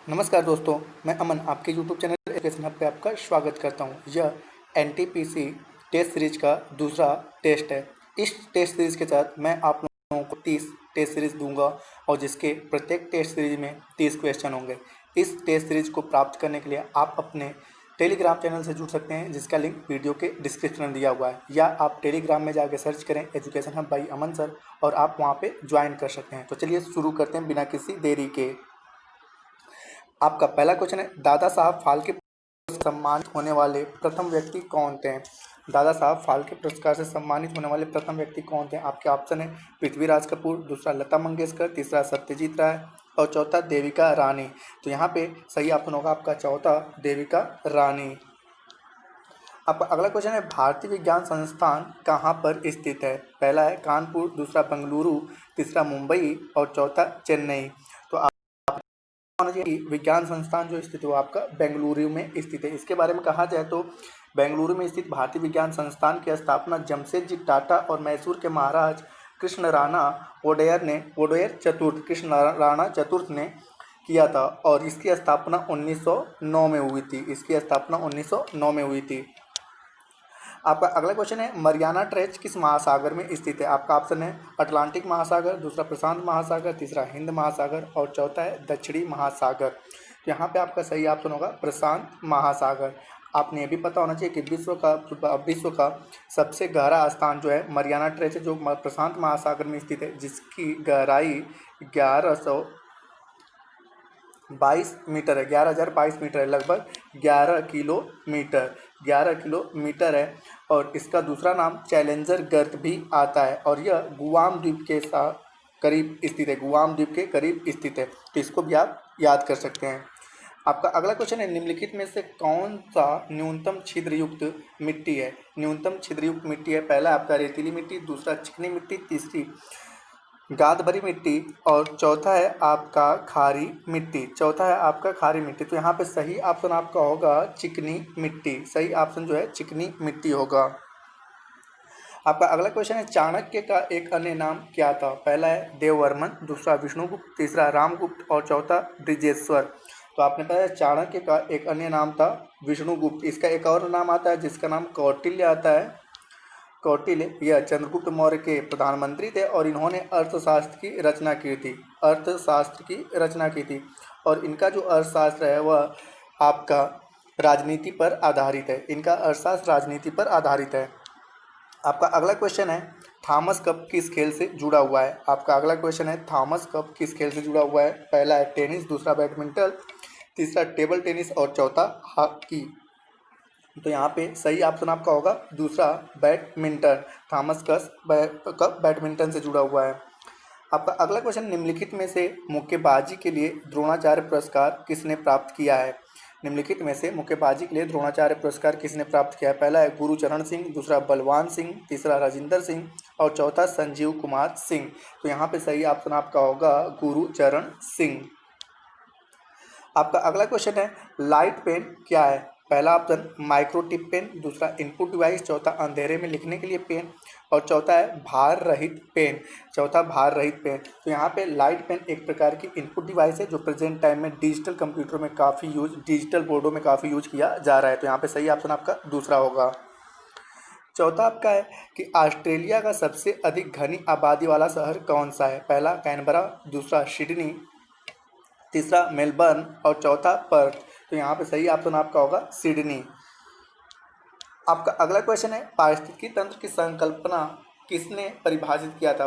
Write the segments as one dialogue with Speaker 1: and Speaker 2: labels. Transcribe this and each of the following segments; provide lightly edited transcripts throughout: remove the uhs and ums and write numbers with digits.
Speaker 1: नमस्कार दोस्तों, मैं अमन आपके YouTube चैनल एजुकेशन हब पे आपका स्वागत करता हूँ। यह एनटीपीसी टेस्ट सीरीज का दूसरा टेस्ट है। इस टेस्ट सीरीज के साथ मैं आप लोगों को 30 टेस्ट सीरीज दूंगा और जिसके प्रत्येक टेस्ट सीरीज में 30 क्वेश्चन होंगे। इस टेस्ट सीरीज को प्राप्त करने के लिए आप अपने टेलीग्राम चैनल से जुड़ सकते हैं, जिसका लिंक वीडियो के डिस्क्रिप्शन में दिया हुआ है, या आप टेलीग्राम में जाकर सर्च करें education hub by Aman sir और आप वहाँ पर ज्वाइन कर सकते हैं। तो चलिए शुरू करते हैं बिना किसी देरी के। आपका पहला क्वेश्चन है, दादा साहब फाल्के पुरस्कार से सम्मानित होने वाले प्रथम व्यक्ति कौन थे? दादा साहब फाल्के पुरस्कार से सम्मानित होने वाले प्रथम व्यक्ति कौन थे? आपके ऑप्शन है पृथ्वीराज कपूर, दूसरा लता मंगेशकर, तीसरा सत्यजीत राय और चौथा देविका रानी। तो यहाँ पे सही ऑप्शन होगा आपका चौथा, देविका रानी। आपका अगला क्वेश्चन है, भारतीय विज्ञान संस्थान कहाँ पर स्थित है? पहला है कानपुर, दूसरा बेंगलुरु, तीसरा मुंबई और चौथा चेन्नई। तो विज्ञान संस्थान जो स्थित है वो आपका बेंगलुरु में स्थित है। इसके बारे में कहा जाए तो बेंगलुरु में स्थित भारतीय विज्ञान संस्थान की स्थापना जमशेदजी टाटा और मैसूर के महाराज कृष्ण राणा चतुर्थ ने किया था और इसकी स्थापना 1909 में हुई थी। आपका अगला क्वेश्चन है, मरियाना ट्रेंच किस महासागर में स्थित है? आपका ऑप्शन है अटलांटिक महासागर, दूसरा प्रशांत महासागर, तीसरा हिंद महासागर और चौथा है दक्षिणी महासागर। तो यहाँ पे आपका सही ऑप्शन होगा प्रशांत महासागर। आपने ये भी पता होना चाहिए कि विश्व का सबसे गहरा स्थान जो है मरियाना ट्रेंच है, जो प्रशांत महासागर में स्थित है, जिसकी गहराई 1122 मीटर है, 11,022 मीटर है, लगभग 11 किलोमीटर है। और इसका दूसरा नाम चैलेंजर गर्त भी आता है और यह गुआम द्वीप के करीब स्थित है, तो इसको भी आप याद कर सकते हैं। आपका अगला क्वेश्चन है, निम्नलिखित में से कौन सा न्यूनतम छिद्रयुक्त मिट्टी है? पहला आपका रेतीली मिट्टी, दूसरा चिकनी मिट्टी, तीसरी गाद भरी मिट्टी और चौथा है आपका खारी मिट्टी। तो यहाँ पे सही ऑप्शन आपका होगा चिकनी मिट्टी। सही ऑप्शन जो है चिकनी मिट्टी होगा। आपका अगला क्वेश्चन है, चाणक्य का एक अन्य नाम क्या था? पहला है देववर्मन, दूसरा विष्णुगुप्त, तीसरा रामगुप्त और चौथा ब्रिजेश्वर। तो आपने पता है चाणक्य का एक अन्य नाम था विष्णुगुप्त। इसका एक और नाम आता है जिसका नाम कौटिल्य आता है। कौटिल्य यह चंद्रगुप्त मौर्य के प्रधानमंत्री थे और इन्होंने अर्थशास्त्र की रचना की थी और इनका जो अर्थशास्त्र है वह आपका राजनीति पर आधारित है। आपका अगला क्वेश्चन है, थॉमस कप किस खेल से जुड़ा हुआ है? पहला है टेनिस, दूसरा बैडमिंटन, तीसरा टेबल टेनिस और चौथा हॉकी। तो यहाँ पे सही ऑप्शन आपका होगा दूसरा बैडमिंटन। थॉमस कप बैडमिंटन से जुड़ा हुआ है। आपका अगला क्वेश्चन, निम्नलिखित में से मुक्केबाजी के लिए द्रोणाचार्य पुरस्कार किसने प्राप्त किया है? पहला है गुरुचरण सिंह, दूसरा बलवान सिंह, तीसरा राजिंदर सिंह और चौथा संजीव कुमार सिंह। तो यहाँ पे सही ऑप्शन आपका होगा गुरुचरण सिंह। आपका अगला क्वेश्चन है, लाइट पेन क्या है? पहला ऑप्शन माइक्रो टिप पेन, दूसरा इनपुट डिवाइस, चौथा अंधेरे में लिखने के लिए पेन और चौथा है भार रहित पेन। तो यहाँ पे लाइट पेन एक प्रकार की इनपुट डिवाइस है जो प्रेजेंट टाइम में डिजिटल बोर्डों में काफ़ी यूज किया जा रहा है। तो यहाँ पे सही ऑप्शन आपका दूसरा होगा। चौथा आपका है कि ऑस्ट्रेलिया का सबसे अधिक घनी आबादी वाला शहर कौन सा है? पहला कैनबरा, दूसरा सिडनी, तीसरा मेलबर्न और चौथा पर्थ। तो यहाँ पे सही ऑप्शन आपका होगा सिडनी। आपका अगला क्वेश्चन है, पारिस्थितिकी तंत्र की संकल्पना किसने परिभाषित किया था?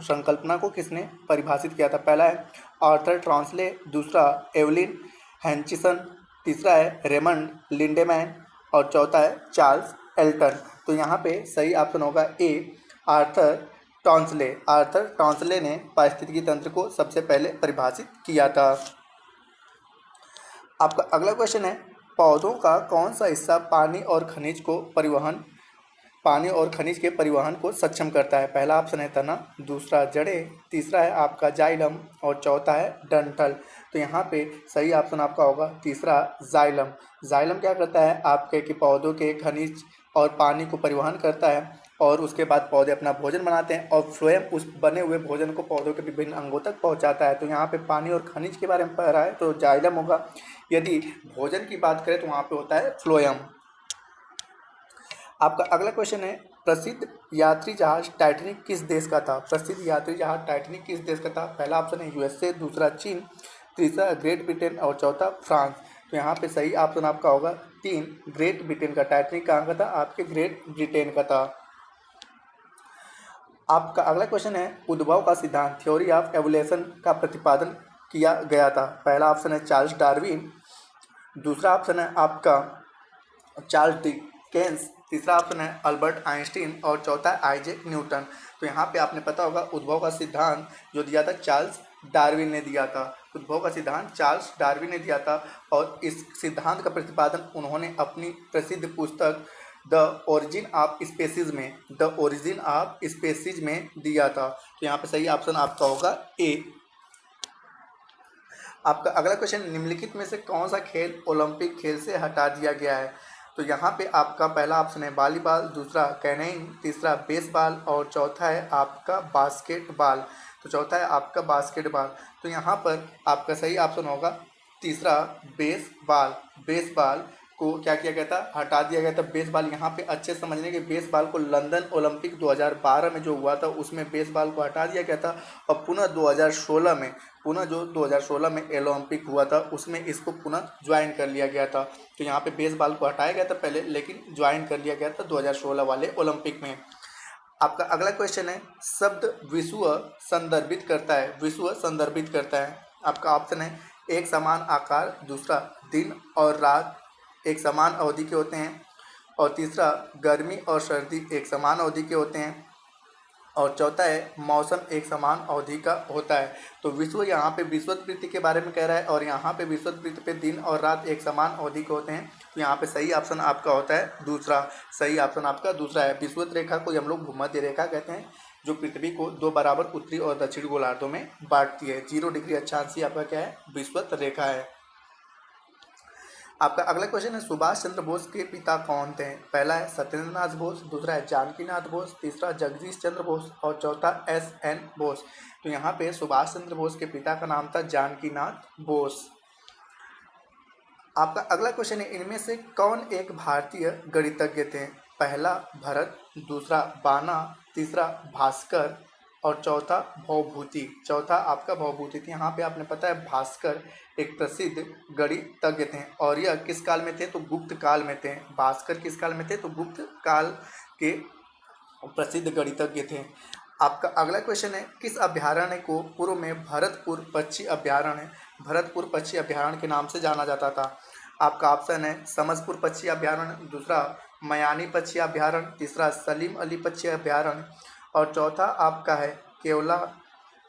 Speaker 1: संकल्पना को किसने परिभाषित किया था? पहला है आर्थर ट्रांसले, दूसरा एवलिन हैंचिसन, तीसरा है रेमंड लिंडेमैन और चौथा है चार्ल्स एल्टन। तो यहाँ पे सही ऑप्शन होगा ए, आर्थर टॉन्सले ने पारिस्थितिकी तंत्र को सबसे पहले परिभाषित किया था। आपका अगला क्वेश्चन है, पौधों का कौन सा हिस्सा पानी और खनिज के परिवहन को सक्षम करता है? पहला ऑप्शन है तना, दूसरा जड़ें, तीसरा है आपका जाइलम और चौथा है डंठल। तो यहाँ पे सही ऑप्शन आपका होगा तीसरा जाइलम। जाइलम क्या करता है? आपके कि पौधों के खनिज और पानी को परिवहन करता है और उसके बाद पौधे अपना भोजन बनाते हैं और फ्लोएम उस बने हुए भोजन को पौधों के विभिन्न अंगों तक पहुंचाता है। तो यहाँ पे पानी और खनिज के बारे में पढ़ रहा है तो जाइलम होगा। यदि भोजन की बात करें तो वहाँ पे होता है फ्लोएम। आपका अगला क्वेश्चन है, प्रसिद्ध यात्री जहाज टाइटैनिक किस देश का था? प्रसिद्ध यात्री जहाज टाइटैनिक किस देश का था? पहला ऑप्शन है यूएसए, दूसरा चीन, तीसरा ग्रेट ब्रिटेन और चौथा फ्रांस। तो यहाँ पे सही ऑप्शन आपका होगा 3, ग्रेट ब्रिटेन का। टाइटैनिक कहाँ का था? आपके ग्रेट ब्रिटेन का था। आपका अगला क्वेश्चन है, उद्भव का सिद्धांत थ्योरी ऑफ एवोल्यूशन का प्रतिपादन किया गया था? पहला ऑप्शन है चार्ल्स डार्विन, दूसरा ऑप्शन है आपका चार्ल्स डिकेंस, तीसरा ऑप्शन है अल्बर्ट आइंस्टीन और चौथा आइजैक न्यूटन। तो यहाँ पे आपने पता होगा उद्भव का सिद्धांत जो दिया था चार्ल्स डार्विन ने दिया था। उद्भव का सिद्धांत चार्ल्स डार्विन ने दिया था और इस सिद्धांत का प्रतिपादन उन्होंने अपनी प्रसिद्ध पुस्तक द ओरिजिन ऑफ स्पेसीज में दिया था। तो यहाँ पे सही ऑप्शन आपका होगा ए। आपका अगला क्वेश्चन, निम्नलिखित में से कौन सा खेल ओलंपिक खेल से हटा दिया गया है? तो यहाँ पे आपका पहला ऑप्शन है वॉलीबॉल, दूसरा कैनोइंग, तीसरा बेसबॉल और चौथा है आपका बास्केटबॉल। तो चौथा है आपका बास्केटबॉल। तो यहाँ पर आपका सही ऑप्शन होगा तीसरा बेसबॉल। बेसबॉल को क्या किया गया था? हटा दिया गया था। बेसबॉल यहाँ पे अच्छे समझने के, बेसबॉल को लंदन ओलंपिक 2012 में जो हुआ था उसमें बेसबॉल को हटा दिया गया था और पुनः 2016 में ओलंपिक हुआ था उसमें इसको पुनः ज्वाइन कर लिया गया था। तो यहाँ पे बेसबॉल को हटाया गया था पहले, लेकिन ज्वाइन कर लिया गया था 2016 वाले ओलंपिक में। आपका अगला क्वेश्चन है, शब्द विश्व संदर्भित करता है? विश्व संदर्भित करता है आपका ऑप्शन है एक समान आकार, दूसरा दिन और रात एक समान अवधि के होते हैं और तीसरा गर्मी और सर्दी एक समान अवधि के होते हैं और चौथा है मौसम एक समान अवधि का होता है। तो विश्व यहाँ पे विषुववृत्त के बारे में कह रहा है और यहाँ पे विषुववृत्त पे दिन और रात एक समान अवधि के होते हैं। तो यहाँ पे सही ऑप्शन आपका होता है दूसरा। सही ऑप्शन आपका दूसरा है। विषुवत रेखा को हम लोग भूमध्य रेखा कहते हैं जो पृथ्वी को 2 बराबर उत्तरी और दक्षिणी गोलार्धों में बांटती है। 0 डिग्री अक्षांशीय आपका क्या है? विषुवत रेखा है। आपका अगला क्वेश्चन है, सुभाष चंद्र बोस के पिता कौन थे? पहला है सत्येंद्र नाथ बोस, दूसरा है जानकी नाथ बोस, तीसरा जगदीश चंद्र बोस और चौथा SN बोस। तो यहाँ पे सुभाष चंद्र बोस के पिता का नाम था जानकी नाथ बोस। आपका अगला क्वेश्चन है, इनमें से कौन एक भारतीय गणितज्ञ थे? पहला भरत, दूसरा बाना, तीसरा भास्कर और चौथा भवभूति। चौथा आपका भवभूति थी। यहाँ पे आपने पता है भास्कर एक प्रसिद्ध गणितज्ञ थे और यह किस काल में थे? तो गुप्त काल में थे। भास्कर किस काल में थे? तो गुप्त काल के प्रसिद्ध गणितज्ञ थे। आपका अगला क्वेश्चन है, किस अभयारण्य को पूर्व में भरतपुर पक्षी अभयारण्य के नाम से जाना जाता था? आपका ऑप्शन है समसपुर पक्षी अभयारण्य, दूसरा मयानी पक्षी अभयारण्य, तीसरा सलीम अली पक्षी अभयारण्य और चौथा आपका है केवला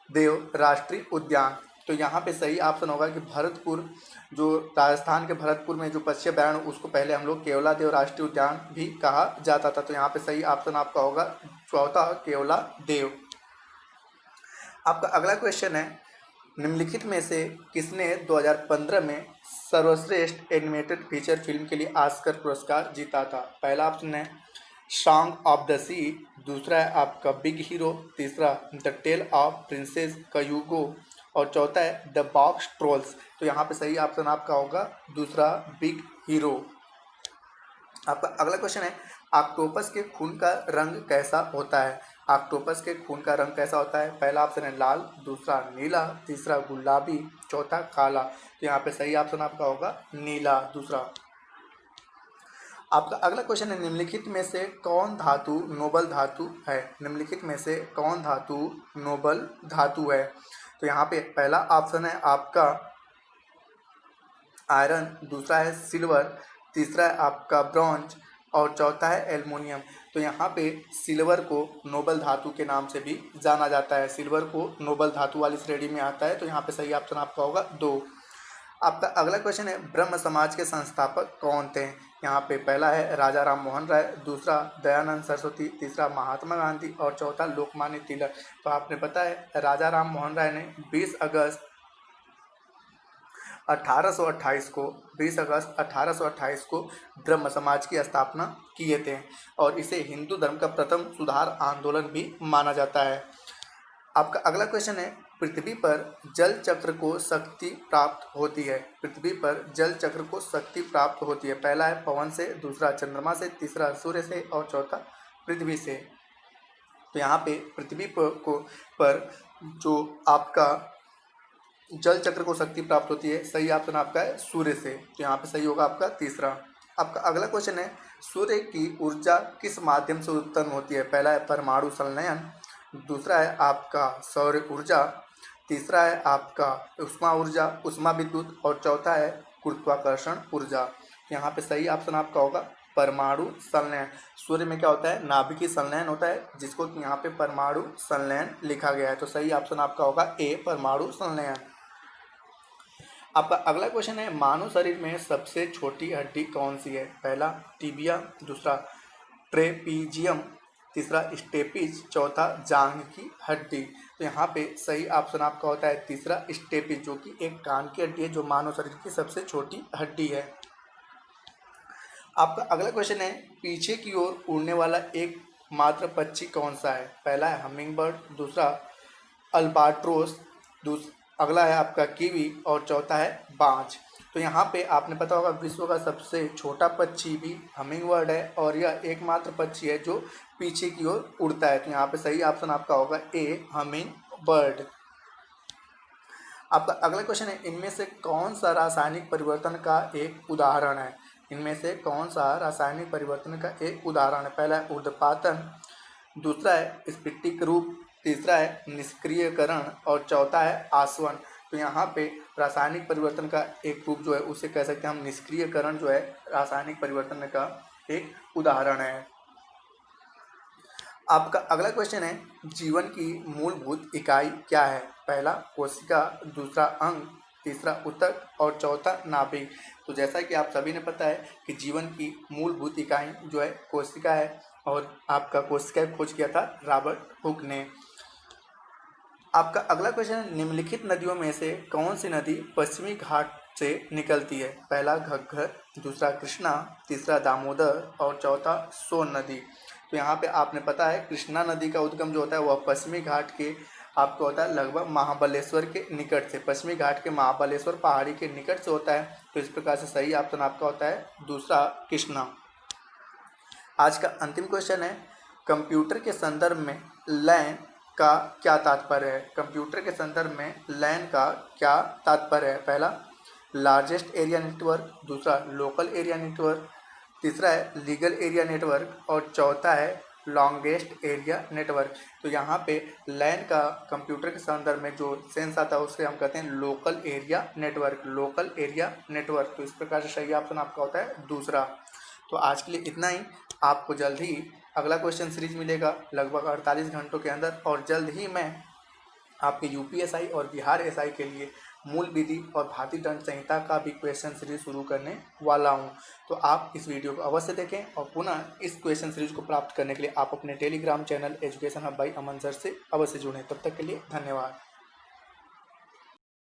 Speaker 1: देव राष्ट्रीय उद्यान। तो यहाँ पे सही ऑप्शन होगा कि भरतपुर, जो राजस्थान के भरतपुर में जो पक्षी अभयारण्य उसको पहले हम लोग केवला देव राष्ट्रीय उद्यान भी कहा जाता था। तो यहाँ पे सही ऑप्शन आपका होगा चौथा केवला देव। आपका अगला क्वेश्चन है, निम्नलिखित में से किसने 2015 में सर्वश्रेष्ठ एनिमेटेड फीचर फिल्म के लिए ऑस्कर पुरस्कार जीता था? पहला ऑप्शन है सॉन्ग ऑफ द सी, दूसरा है आपका बिग हीरो, तीसरा द टेल ऑफ प्रिंसेस कयूगो और चौथा है द बॉक्स ट्रोल्स। तो यहाँ पे सही ऑप्शन आपका होगा दूसरा बिग हीरो। आपका अगला क्वेश्चन है, ऑक्टोपस के खून का रंग कैसा होता है? ऑक्टोपस के खून का रंग कैसा होता है? पहला ऑप्शन है लाल, दूसरा नीला, तीसरा गुलाबी, चौथा काला। तो यहाँ पे सही ऑप्शन आपका होगा नीला, दूसरा। आपका अगला क्वेश्चन है, निम्नलिखित में से कौन धातु नोबल धातु है? निम्नलिखित में से कौन धातु नोबल धातु है? तो यहाँ पे पहला ऑप्शन है आपका आयरन, दूसरा है सिल्वर, तीसरा है आपका ब्रॉन्ज और चौथा है एल्युमिनियम। तो यहाँ पे सिल्वर को नोबल धातु के नाम से भी जाना जाता है। सिल्वर को नोबल धातु वाली श्रेणी में आता है। तो यहाँ पे सही ऑप्शन आपका होगा 2। आपका अगला क्वेश्चन है, ब्रह्म समाज के संस्थापक कौन थे? यहाँ पे पहला है राजा राम मोहन राय, दूसरा दयानंद सरस्वती, तीसरा महात्मा गांधी और चौथा लोकमान्य तिलक। तो आपने पता है राजा राम मोहन राय ने 20 अगस्त 1828 को 20 अगस्त 1828 को ब्रह्म समाज की स्थापना किए थे और इसे हिंदू धर्म का प्रथम सुधार आंदोलन भी माना जाता है। आपका अगला क्वेश्चन है, पृथ्वी पर जल चक्र को शक्ति प्राप्त होती है। पृथ्वी पर जल चक्र को शक्ति प्राप्त होती है। पहला है पवन से, दूसरा चंद्रमा से, तीसरा सूर्य से और चौथा पृथ्वी से। तो यहाँ पे पृथ्वी पर जो आपका जल चक्र को शक्ति प्राप्त होती है, सही ऑप्शन आपका है सूर्य से। तो यहाँ पे सही होगा आपका तीसरा। आपका अगला क्वेश्चन है, सूर्य की ऊर्जा किस माध्यम से उत्पन्न होती है। पहला है परमाणु संलयन, दूसरा है आपका सौर ऊर्जा, तीसरा है आपका उष्मा ऊर्जा उष्मा विद्युत और चौथा है गुरुत्वाकर्षण ऊर्जा। यहाँ पे सही ऑप्शन आपका होगा परमाणु संलयन। सूर्य में क्या होता है, नाभिकीय संलयन होता है, जिसको यहाँ पे परमाणु संलयन लिखा गया है। तो सही ऑप्शन आपका होगा ए, परमाणु संलयन। आपका अगला क्वेश्चन है, मानव शरीर में सबसे छोटी हड्डी कौन सी है। पहला टिबिया, दूसरा ट्रेपीजियम, तीसरा स्टेपिज, चौथा जांघ की हड्डी। तो यहाँ पे सही ऑप्शन आपका होता है तीसरा स्टेपिज, जो कि एक कान की हड्डी है, जो मानव शरीर की सबसे छोटी हड्डी है। आपका अगला क्वेश्चन है, पीछे की ओर उड़ने वाला एक मात्र पक्षी कौन सा है। पहला है हमिंग बर्ड, दूसरा अल्बाट्रोस, अगला है आपका कीवी और चौथा है बाज। तो यहाँ पे आपने पता होगा विश्व का सबसे छोटा पक्षी भी हमिंग बर्ड है और यह एकमात्र पक्षी है जो पीछे की ओर उड़ता है। तो यहाँ पे सही ऑप्शन आपका होगा ए, हमिंग बर्ड। आपका अगला क्वेश्चन है, इनमें से कौन सा रासायनिक परिवर्तन का एक उदाहरण है। इनमें से कौन सा रासायनिक परिवर्तन का एक उदाहरण है। पहला है ऊर्ध्वपातन, दूसरा है स्फटिक रूप, तीसरा है निष्क्रियकरण और चौथा है आसवन। तो यहाँ पे रासायनिक परिवर्तन का एक रूप जो है उसे कह सकते हैं हम निष्क्रियकरण, जो है रासायनिक परिवर्तन का एक उदाहरण है। आपका अगला क्वेश्चन है, जीवन की मूलभूत इकाई क्या है। पहला कोशिका, दूसरा अंग, तीसरा ऊतक और चौथा नाभिक। तो जैसा कि आप सभी ने पता है कि जीवन की मूलभूत इकाई जो है कोशिका है और आपका कोशिका खोज किया था रॉबर्ट हुक ने। आपका अगला क्वेश्चन है, निम्नलिखित नदियों में से कौन सी नदी पश्चिमी घाट से निकलती है। पहला घग्गर, दूसरा कृष्णा, तीसरा दामोदर और चौथा सोन नदी। तो यहाँ पे आपने पता है कृष्णा नदी का उद्गम जो होता है वह पश्चिमी घाट के आपको होता है लगभग महाबलेश्वर के निकट से, पश्चिमी घाट के महाबलेश्वर पहाड़ी के निकट से होता है। तो इस प्रकार से सही ऑप्शन आपका होता है दूसरा कृष्णा। आज का अंतिम क्वेश्चन है, कंप्यूटर के संदर्भ में लैन का क्या तात्पर्य है। कंप्यूटर के संदर्भ में लैन का क्या तात्पर्य है। पहला लार्जेस्ट एरिया नेटवर्क, दूसरा लोकल एरिया नेटवर्क, तीसरा है लीगल एरिया नेटवर्क और चौथा है लॉन्गेस्ट एरिया नेटवर्क। तो यहाँ पे लैन का कंप्यूटर के संदर्भ में जो सेंस आता है उसे हम कहते हैं local area network, local area network. तो इस प्रकार से सही ऑप्शन आपका होता है दूसरा। तो आज के लिए इतना ही। आपको जल्द ही अगला क्वेश्चन सीरीज मिलेगा लगभग 48 घंटों के अंदर और जल्द ही मैं आपके यूपीएसआई और बिहार एसआई के लिए मूल विधि और भारतीय दंड संहिता का भी क्वेश्चन सीरीज शुरू करने वाला हूं। तो आप इस वीडियो को अवश्य देखें और पुनः इस क्वेश्चन सीरीज को प्राप्त करने के लिए आप अपने Telegram channel education hub by Aman sir से अवश्य जुड़ें। तब तक के लिए धन्यवाद।